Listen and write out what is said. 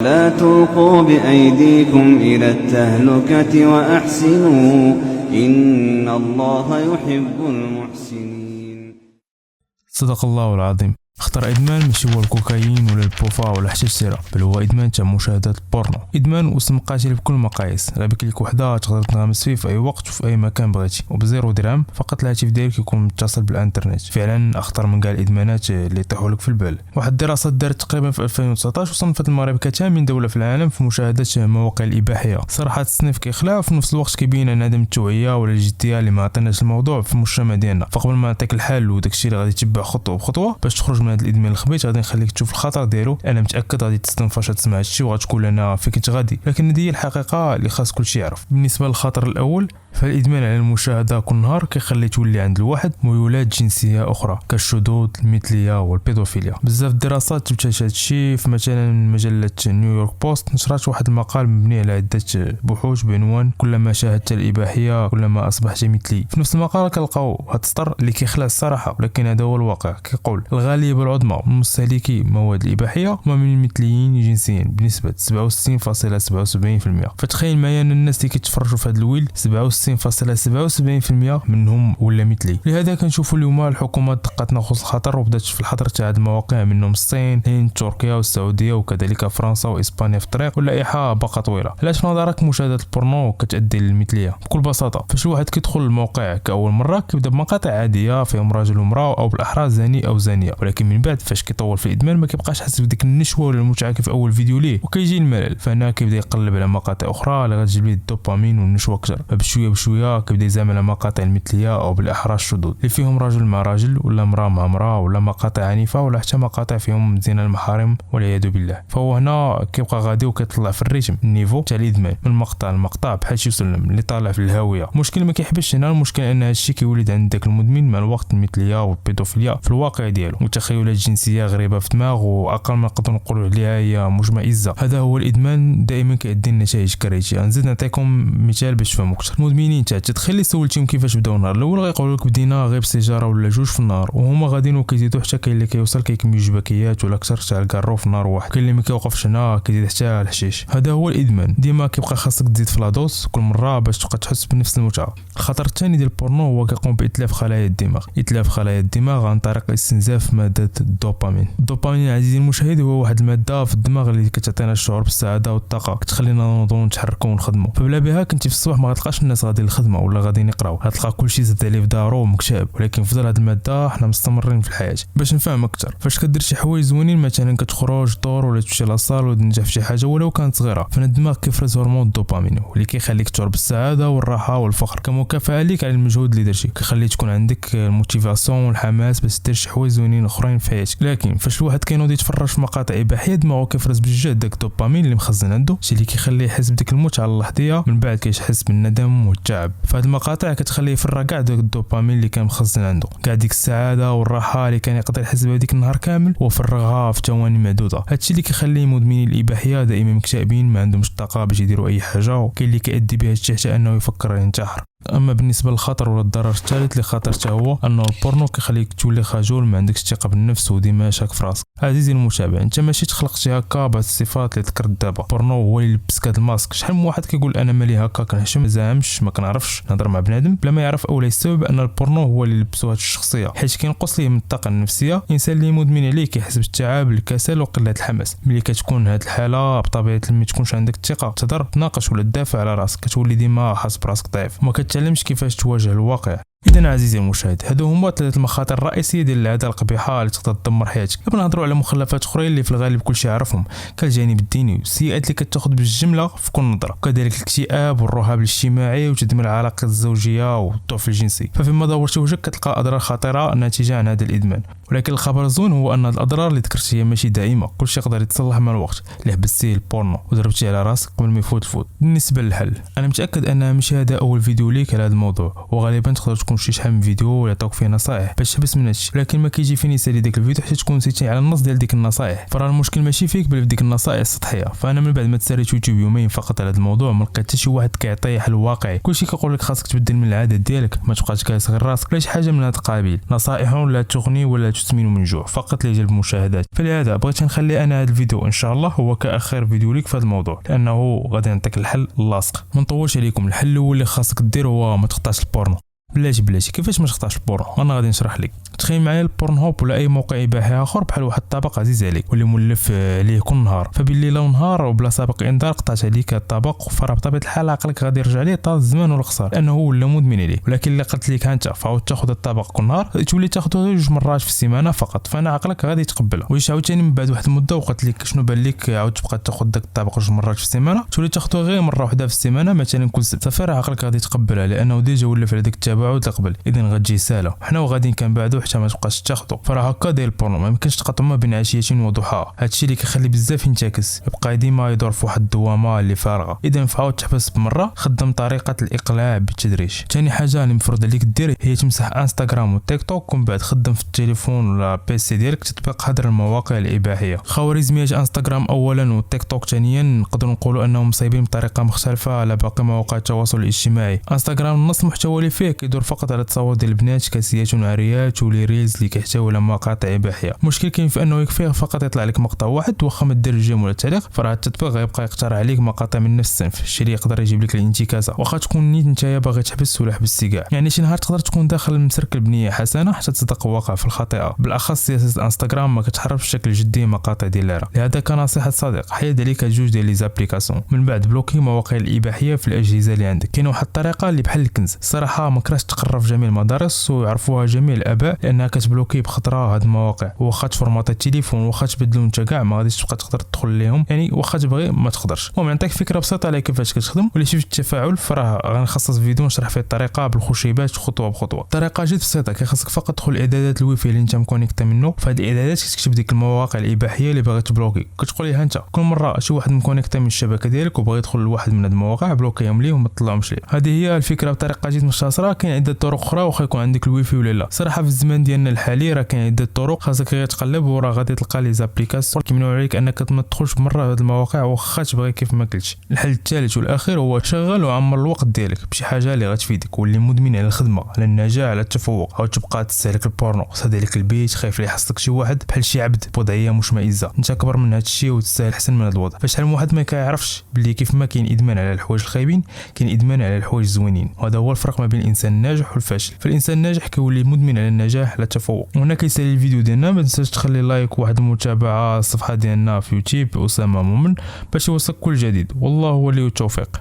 لا تلقوا بأيديكم إلى التهلكة وأحسنوا إن الله يحب المحسنين. صدق الله العظيم. خطر ادمان ماشي هو الكوكايين ولا البوفا ولا حتى السيره، بل هو ادمان تاع مشاهده البورنو. ادمان واسم قاتل بكل المقاييس، راه بك لك وحده تقدر تنغمس فيه في اي وقت وفي اي مكان بغيتي، وبزيرو درهم فقط الهاتف ديالك يكون متصل بالانترنت. فعلا اخطر من كاع الادمانات اللي يطيحوا لك في البال. واحد الدراسه دارت تقريبا في 2019 وصنفت المغرب كثامن دوله في العالم في مشاهده المواقع الاباحيه. صراحه التصنيف كيخلع وفي نفس الوقت كيبين ان عدم التوعيه ولا الجديه اللي ما عطيناش الموضوع في المجتمع ديالنا. فقبل ما نعطيك الحل وداكشي اللي غادي تتبع خطوه بخطوه باش تخرج من هذا الادمان الخبيث، غادي نخليك تشوف الخطر ديالو. انا متاكد غادي تصدم فاش تسمع هادشي وغتقول انا فين كنت غادي، لكن هذه هي الحقيقه اللي خاص كلشي يعرف. بالنسبه للخطر الاول، فالادمان على المشاهده كل نهار كيخلي تولي عند الواحد ميولات جنسيه اخرى كالشذوذ، المثليه والبيدوفيليا. بزاف الدراسات تبتات هادشي، في مثلا مجله نيويورك بوست نشرت واحد المقال مبني على عده بحوث بعنوان كلما شاهدت الاباحيه كلما اصبحت مثلي. في نفس المقال كنلقاو هاد السطر اللي كيخلع الصراحه، ولكن هذا هو الواقع. كيقول الغالبيه العظمى من مستهلكي مواد الاباحيه هما من المثليين جنسيا بنسبه 67.77%. فتخيل معايا ان الناس اللي كيتفرجوا في هذا الويل 67.77% منهم ولا مثلي. لهذا كنشوفوا اليوم الحكومه دقات ناقوس الخطر وبدات في الحظر تاع هذه المواقع، منهم الصين، الهند، تركيا والسعوديه وكذلك فرنسا واسبانيا في الطريق، واللائحه باقا طويله. علاش في نظرك مشاهده البورنو كتؤدي للمثليه؟ بكل بساطه، فاش الواحد كيدخل الموقع كاول مره كيبدا بمقاطع عاديه فيهم راجل ومراه او بالاحرى زاني او زانيه، ولكن من بعد فاش كيطول في الادمان ما كيبقاش حاسس بديك النشوه ولا المتعه كيف اول فيديو ليه، وكيجي الملل. فهنا كيبدا يقلب على مقاطع اخرى اللي غتجيب ليه الدوبامين والنشوه اكثر. بشويه بشويه كيبدا يزعم على مقاطع المثليه او بالاحرى الشذوذ اللي فيهم راجل مع راجل ولا امراه مع امراه، ولا مقاطع عنيفه ولا حتى مقاطع فيهم زنا المحارم والعياذ بالله. فهو هنا كيبقى غادي وكيطلع في الريتم النيفو تاع الادمان من مقطع لمقطع بحال شي سلم اللي طالع في الهاويه. المشكل ما كيحبش هنا، المشكل ان هادشي كيولد عند داك المدمن مع الوقت المثليه والبيدوفيليا في الواقع ديالو، وتخيلات جنسيه غريبه في دماغه واقل ما نقدروا نقولوا عليها هي مجمئزه. هذا هو الادمان، دائما كيؤدي لنتائج كارثيه. نزيد نعطيكم مثال باش تفهموا اكثر. المدمنين تخيل اللي سولتيهم كيفاش بداو النهار الاول غيقولوا لك بدينا غير بسيجاره ولا جوج في النهار، وهما غاديين وكيزيدوا حتى كاين اللي كيوصل كيكمل جبكيات ولا اكثر تاع الكارو في نهار واحد، كاين اللي ما كيوقفش هنا كيزيد حتى الحشيش. هذا هو الادمان، ديما كيبقى خاصك تزيد في لادوس كل مره باش تبقى تحس بنفس المتعه. الخطر الثاني ديال البورنو هو كيقوم باتلاف خلايا الدماغ. اتلاف خلايا الدماغ عن طريق استنزاف ماده الدوبامين. الدوبامين عزيزي المشاهد هو واحد الماده في الدماغ اللي كتعطينا الشعور بالسعاده والطاقه، كتخلينا نوضوا ونتحركوا ونخدموا. فبلا بها كنتي في الصباح ما غتلقاش الناس غادي للخدمه ولا غادي يقراو، غتلقى كلشي زاد عليه في دارو ومكتئب. ولكن فضل هاد الماده حنا مستمرين في الحياه. باش نفهم اكثر، فاش كدير شي حوايج زوينين مثلا كتخرج دور ولا تمشي لاصال ولا تنجح في شي حاجه ولو كانت صغيره، فن الدماغ كيفرز هرمون الدوبامين واللي كيخليك تشعر بالسعاده والراحه والفخر كمكافاه ليك على المجهود اللي درتي، كيخلي تكون عندك الموتيفاسيون والحماس باش دير شي حوايج زوينين اخرين في حياتك. لكن فاش الواحد كينوض يتفرج في مقاطع اباحيه دماغه كيفرز بجد داك الدوبامين اللي مخزن عنده، شي اللي كيخليه يحس بديك المتعه اللحظيه، من بعد كيحس بالندم والتعب. فهاد المقاطع كتخليه يفرغ كاع داك الدوبامين اللي كان مخزن عنده، كاع ديك السعاده والراحه اللي كان يقدر يحس بها ديك النهار كامل وفرغها في ثواني معدوده. هادشي اللي كيخلي مدمنين الاباحيه دائما مكتئبين، ما عندهمش الطاقه باش يديروا اي حاجه، وكاين اللي كيؤدي بها الشيء حتى انه يفكر ينتحر. اما بالنسبه للخطر ولا الضرر الثالث اللي خطر حتى هو انه البورنو كيخليك تولي خجول، ما عندكش ثقه بالنفس وديما شاك في راسك. عزيزي المتابع، انت ماشي تخلقتي هكا بهاد الصفات اللي ذكرت دابا. البورنو هو اللي لبسك هاد الماسك. شحال من واحد كيقول انا مالي هكا، كنحشم، ما زعمش، ما كنعرفش نهضر مع بنادم بلا ما يعرف اولا السبب ان البورنو هو اللي لبسو هاد الشخصيه، حيت كينقص ليه من الطاقه النفسيه. الانسان اللي مدمن عليه كيحس بالتعب، الكسل وقله الحماس. ملي كتكون هاد الحاله بطبيعه ما تكونش عندك الثقه تقدر تناقش ولا تدافع على راسك، كتولي ديما حاس براسك ضعيف وما كتعلمش كيفاش تواجه الواقع. اذا عزيزي المشاهد، هادو هما ثلاث المخاطر الرئيسيه ديال العاده القبيحه اللي تقدر تدمر حياتك. قبل نهضروا على مخلفات اخرين اللي في الغالب كلشي يعرفهم، كالجانب الديني والسيئات اللي كتاخذ بالجمله في كل نظره، وكذلك الاكتئاب والرهاب الاجتماعي وتدمير العلاقات الزوجيه والضعف الجنسي. ففيما دورت وجهك كتلقى اضرار خطيره ناتجه عن هذا الادمان. ولكن الخبر الزوين هو ان الاضرار اللي ذكرت هي ماشي دائمه، كلشي يقدر يتصلح مع الوقت. اللي حبستيه البورنو وضربتي على راسك قبل ما يفوت. بالنسبه للحل، انا متاكد ان ماشي هذا اول فيديو ليك على هذا الموضوع، وغالبا تقدر تكون شي شحال من فيديو ولا عطاوك فيه نصائح باش تحبس من هادشي، ولكن ما كيجي فين يسالي ديك الفيديو حتى تكون نسيتي على النص ديال ديك النصائح. فراه المشكل ماشي فيك بل في ديك النصائح السطحيه. فانا من بعد ما تساليت يوتيوب يومين فقط على هذا الموضوع ما لقيت حتى شي واحد كيعطي حل واقعي. كلشي كيقول لك خاصك تبدل من العادات ديالك، ما تبقاش جالس غير راسك ولا شي حاجه من هذا القبيل، نصائح ولا تغني ولا تسمين من جوع فقط لجلب المشاهدات. فلهذا بغيت نخلي انا هذا الفيديو ان شاء الله هو كاخر فيديو ليك في هذا الموضوع، لانه غادي نعطيك الحل اللاصق. ما نطولش عليكم، الحل الاول اللي خاصك دير هو ما تقطعش البورنو. بلاتي كيفاش ما تقطعش البورنو؟ انا غادي نشرح لك. تخيل معايا البورن هوب ولا اي موقع اباحي اخر بحال واحد الطبق عزيز عليك واللي مولف ليه كل نهار، فبالليل ونهار وبلا سابق انذار قطعت عليك الطبق، فراه بطبيعه الحال عقلك غادي يرجع ليه طال الزمان والخسار لانه هو ولا مدمن عليه. ولكن اللي قلت لك انت فعاود تاخذ الطبق كل نهار تولي تاخذه غير 2 مرات في السيمانه فقط، فانا عقلك غادي يتقبلها. واش عاوتاني من بعد واحد المده وقلت لك شنو بان لك عاود تبقى تاخذ داك الطبق 2 مرات في السيمانه تولي تاخذه غير مره واحده في السيمانه مثلا كل سبت، صافي عقلك غادي يتقبلها لانه ديجا ولف على داك التباعد قبل. اذا غتجي ساهله حنا وغادي كنبعدو حتى ما تبقاش تاخذ. فراه هكا داير البورنو، ما يمكنش تقطع ما بين عشيه وضحاها. هادشي اللي كيخلي بزاف ينتكس، يبقى ديما يدور في واحد الدوامه اللي فارغه. اذا فعاود تحبس بمره، خدم طريقه الاقلاع بالتدريج. ثاني حاجه اللي مفروض عليك دير هي تمسح انستغرام وتيك توك، ومن بعد خدم في التليفون ولا بيسي ديالك تطبيق حظر المواقع الاباحيه. خوارزميات انستغرام اولا وتيك توك ثانيا نقدروا نقولوا انهم مصايبين بطريقه مختلفه على باقي مواقع التواصل الاجتماعي. انستغرام نص المحتوى اللي فيه كيدور فقط على التصاور ديال البنات كاسيات وعاريات ولي ريلز اللي كيحتوي على مقاطع اباحيه. المشكل كاين في انه يكفيه فقط يطلع لك مقطع واحد واخا ما دير جيم ولا تعليق، فراه التطبيق غيبقى يقترح عليك مقاطع من نفس الصنف، الشيء اللي يقدر يجيب لك الانتكاسه واخا تكون نيت نتايا باغي تحبس ولا حبستي كاع. يعني شي نهار تقدر تكون داخل مسركل بنيه حسنه حتى تصدق واقع في الخطيئه. بالاخص سياسه انستغرام ما كتحرفش بشكل جدي مقاطع ديالها. لهذا كنصيحه صديق حيد عليك جوج ديال لي زابليكاسيون، من بعد بلوكي مواقع الاباحيه في الاجهزه اللي عندك. كاين واحد الطريقه اللي بحال الكنز، الصراحه ما كراش تقرب جميع المدارس ويعرفوها جميع الاباء لانها كتبلوكي بخطره هاد المواقع. واخا تفورماط التليفون واخا تبدلو انت كاع ما غاديش تبقى تقدر تدخل ليهم، يعني واخا تبغي ما تقدرش. المهم نعطيك فكره بسيطه على كيفاش كتخدم واللي شفت التفاعل، فراه غنخصص فيديو نشرح فيه الطريقه بالخشيبات خطوه بخطوه. الطريقه جد بسيطه، كيخصك فقط تدخل اعدادات الويفي اللي انت مكونيكتا منه. فهاد الاعدادات كتكتب ديك المواقع الاباحيه اللي باغي تبلوكي، كتقول ليها انت كل مره شي واحد مكونيكتا من الشبكه ديالك وبغى يدخل لواحد من هاد المواقع بلوكيهم ليه وما تطلعهمش ليه. هذه هي الفكره بطريقه جد مختصره. كاين عده طرق اخرى واخا يكون عندك الويفي ولا لا. صراحه في الزمان ديالنا الحالي راه كاين عده طرق، خاصك غير تقلب وراه غادي تلقى لي زابليكاسيون كيمنعوا عليك انك ما تدخلش مره هاد المواقع واخا تبغي كيف ما قلتش. الحل الثالث والاخير هو شغل وعمر الوقت ديالك بشي حاجه اللي غتفيدك، واللي مدمن على الخدمه على النجاح على التفوق، او تبقى تستهلك البورنو صاد عليك البيت خايف لي يحصلك شي واحد بحال شي عبد بوضعيه مشمئزه. انت اكبر من هذا الشيء وتستاهل احسن من هذا الوضع. فشحال من واحد ما كيعرفش باللي كيف ما كاين ادمان على الحوايج الخايبين كاين ادمان على الحوايج الزوينين، وهذا هو الفرق ما بين الانسان الناجح والفاشل. فالانسان الناجح كيولي مدمن على النجاح على التفوق. وهنا كيسالي الفيديو ديالنا، ما تنساش تخلي لايك وواحد المتابعه الصفحه ديالنا في يوتيوب اسامه مؤمن باش يوصلك كل جديد، والله ولي التوفيق.